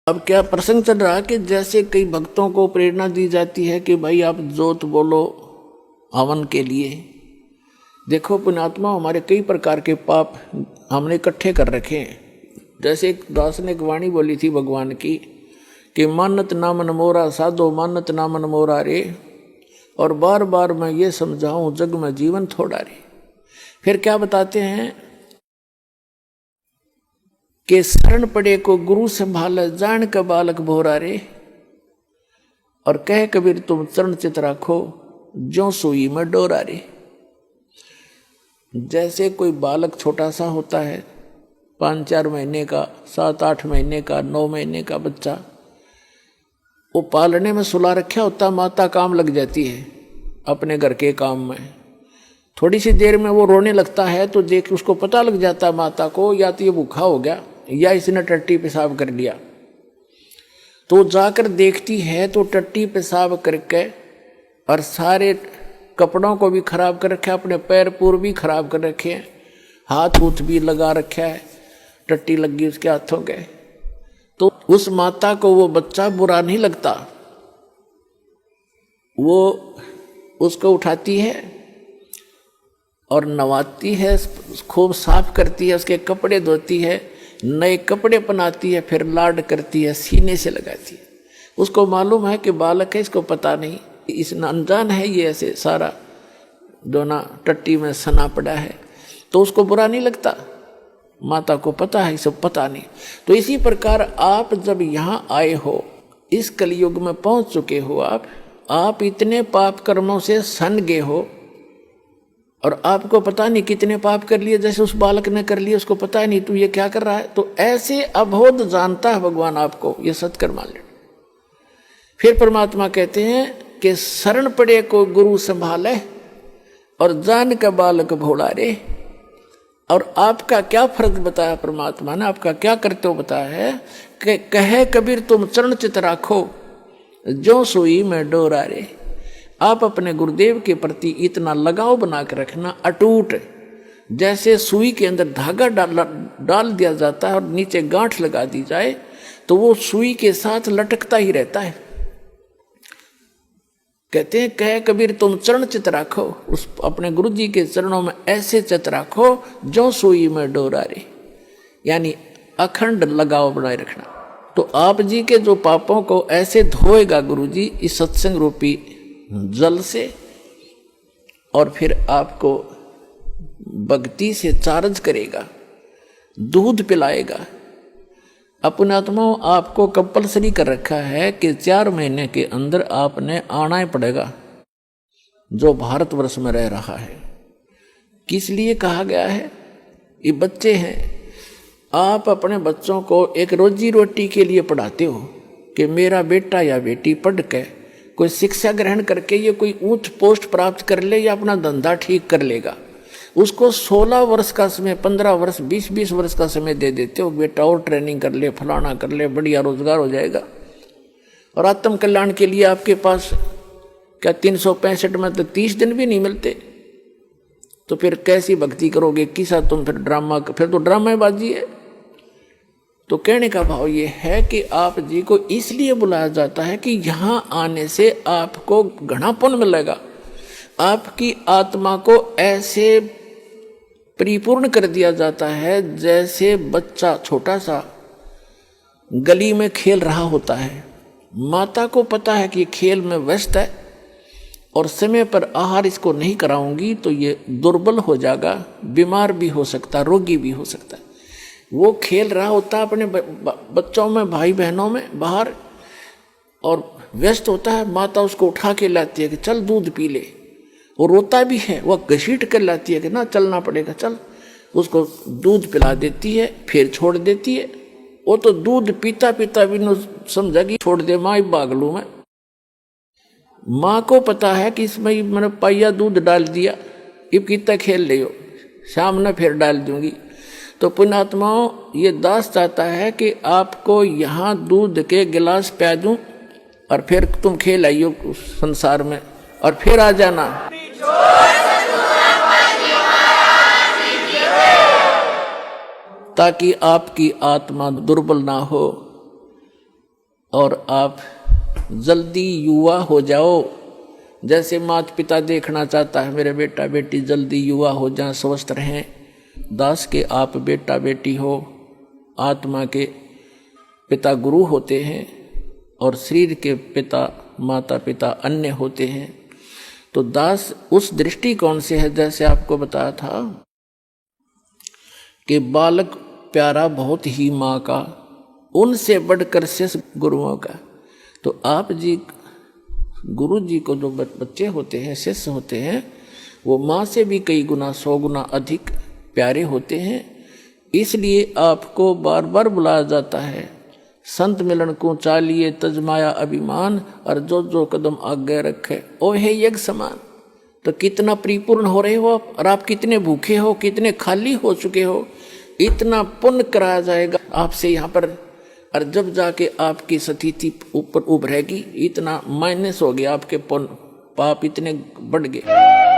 अब क्या प्रसंग चल रहा कि जैसे कई भक्तों को प्रेरणा दी जाती है कि भाई आप जोत बोलो हवन के लिए। देखो पुण्यात्मा, हमारे कई प्रकार के पाप हमने इकट्ठे कर रखे हैं। जैसे एक दास ने एक वाणी बोली थी भगवान की कि मानत ना मन मोरा साधो मानत ना मन मोरा रे, और बार बार मैं ये समझाऊं जग में जीवन थोड़ा रे। फिर क्या बताते हैं कि शरण पड़े को गुरु संभाले जान का बालक भोरा रे, और कह कबीर तुम चरण चित राखो ज्यों सुई में डोरा रे। जैसे कोई बालक छोटा सा होता है, 5-4 महीने का, 7-8 महीने का, 9 महीने का बच्चा, वो पालने में सुला रखा होता, माता काम लग जाती है अपने घर के काम में। थोड़ी सी देर में वो रोने लगता है तो देख उसको पता लग जाता है माता को, या तो ये भूखा हो गया या इसने टट्टी पेशाब कर लिया। तो जाकर देखती है तो टट्टी पेशाब करके और सारे कपड़ों को भी खराब कर रखा है, अपने पैर पूर भी खराब कर रखे हैं, हाथ हूथ भी लगा रखा है, टट्टी लगी उसके हाथों के। तो उस माता को वो बच्चा बुरा नहीं लगता, वो उसको उठाती है और नवाती है, खूब साफ करती है, उसके कपड़े धोती है, नए कपड़े पहनाती है, फिर लाड करती है, सीने से लगाती है। उसको मालूम है कि बालक है, इसको पता नहीं, इस अनजान है ये, ऐसे सारा दोना टट्टी में सना पड़ा है, तो उसको बुरा नहीं लगता। माता को पता है, इसे पता नहीं। तो इसी प्रकार आप जब यहाँ आए हो, इस कलयुग में पहुंच चुके हो, आप इतने पाप कर्मों से सन गए हो और आपको पता नहीं कितने पाप कर लिए, जैसे उस बालक ने कर लिए, उसको पता ही नहीं तू ये क्या कर रहा है। तो ऐसे अबोध जानता है भगवान आपको, ये सत्कर मान ले। फिर परमात्मा कहते हैं कि शरण पड़े को गुरु संभाले और जान का बालक भोला रे। और आपका क्या फर्ज बताया परमात्मा ने, आपका क्या करते हो बताया है कि कहे कबीर तुम चरण चित राखो जो सुई में डोरा रे। आप अपने गुरुदेव के प्रति इतना लगाव बना के रखना अटूट, जैसे सुई के अंदर धागा डाल दिया जाता है और नीचे गांठ लगा दी जाए तो वो सुई के साथ लटकता ही रहता है। कहते हैं कहे कबीर तुम चरण चित राखो, उस अपने गुरु जी के चरणों में ऐसे चित राखो जो सुई में डोरा रे, यानी अखंड लगाव बनाए रखना। तो आप जी के जो पापों को ऐसे धोएगा गुरु जी इस सत्संग रूपी जल से, और फिर आपको भक्ति से चार्ज करेगा, दूध पिलाएगा। अपने आत्माओं आपको कंपलसरी कर रखा है कि 4 महीने के अंदर आपने आना ही पड़ेगा जो भारतवर्ष में रह रहा है। किस लिए कहा गया है? ये बच्चे हैं, आप अपने बच्चों को एक रोजी रोटी के लिए पढ़ाते हो कि मेरा बेटा या बेटी पढ़ के कोई शिक्षा ग्रहण करके ये कोई ऊंच पोस्ट प्राप्त कर ले या अपना धंधा ठीक कर लेगा। उसको 16 वर्ष का समय, 15 वर्ष, 20-20 वर्ष का समय दे देते हो, बेटा और ट्रेनिंग कर ले, फलाना कर ले, बढ़िया रोजगार हो जाएगा। और आत्म कल्याण के लिए आपके पास क्या 365 में तो 30 दिन भी नहीं मिलते, तो फिर कैसी भक्ति करोगे? किसा तुम फिर ड्रामा, फिर तो ड्रामेबाजी है। तो कहने का भाव ये है कि आप जी को इसलिए बुलाया जाता है कि यहाँ आने से आपको घना पुण्य मिलेगा, आपकी आत्मा को ऐसे परिपूर्ण कर दिया जाता है जैसे बच्चा छोटा सा गली में खेल रहा होता है। माता को पता है कि खेल में व्यस्त है और समय पर आहार इसको नहीं कराऊंगी तो ये दुर्बल हो जाएगा, बीमार भी हो सकता, रोगी भी हो सकता है। वो खेल रहा होता है अपने बच्चों में, भाई बहनों में बाहर, और व्यस्त होता है। माता उसको उठा के लाती है कि चल दूध पी ले, वो रोता भी है, वह घसीट कर लाती है कि ना चलना पड़ेगा चल, उसको दूध पिला देती है, फिर छोड़ देती है। वो तो दूध पीता पीता भी न समझा कि छोड़ दे माँ, भाग लूँ मैं। माँ को पता है कि इसमें मैंने पाइया दूध डाल दिया, इब कितना खेल ले हो, शाम में फिर डाल दूंगी। तो पुण्यात्माओं, ये दास चाहता है कि आपको यहाँ दूध के गिलास पिला दूं और फिर तुम खेल आइयो संसार में और फिर आ जाना। ताकि आपकी आत्मा दुर्बल ना हो, और आप जल्दी युवा हो जाओ। जैसे माता पिता देखना चाहता है मेरे बेटा बेटी जल्दी युवा हो जाए, स्वस्थ रहें। दास के आप बेटा बेटी हो, आत्मा के पिता गुरु होते हैं और शरीर के पिता माता पिता अन्य होते हैं। तो दास उस दृष्टिकोण से है, जैसे आपको बताया था कि बालक प्यारा बहुत ही माँ का, उनसे बढ़कर शिष्य गुरुओं का। तो आप जी गुरु जी को जो बच्चे होते हैं, शिष्य होते हैं, वो माँ से भी कई गुना 100 गुना अधिक प्यारे होते हैं। इसलिए आपको बार बार बुलाया जाता है, संत मिलन को चालिए तजमाया अभिमान, और जो जो कदम आगे रखे ओ है यज्ञ समान। तो कितना परिपूर्ण हो रहे हो आप, और आप कितने भूखे हो, कितने खाली हो चुके हो, इतना पुण्य कराया जाएगा आपसे यहाँ पर। और जब जाके आपकी स्थिति ऊपर उभरेगी, इतना माइनस हो गया, आपके पुण्य पाप इतने बढ़ गए।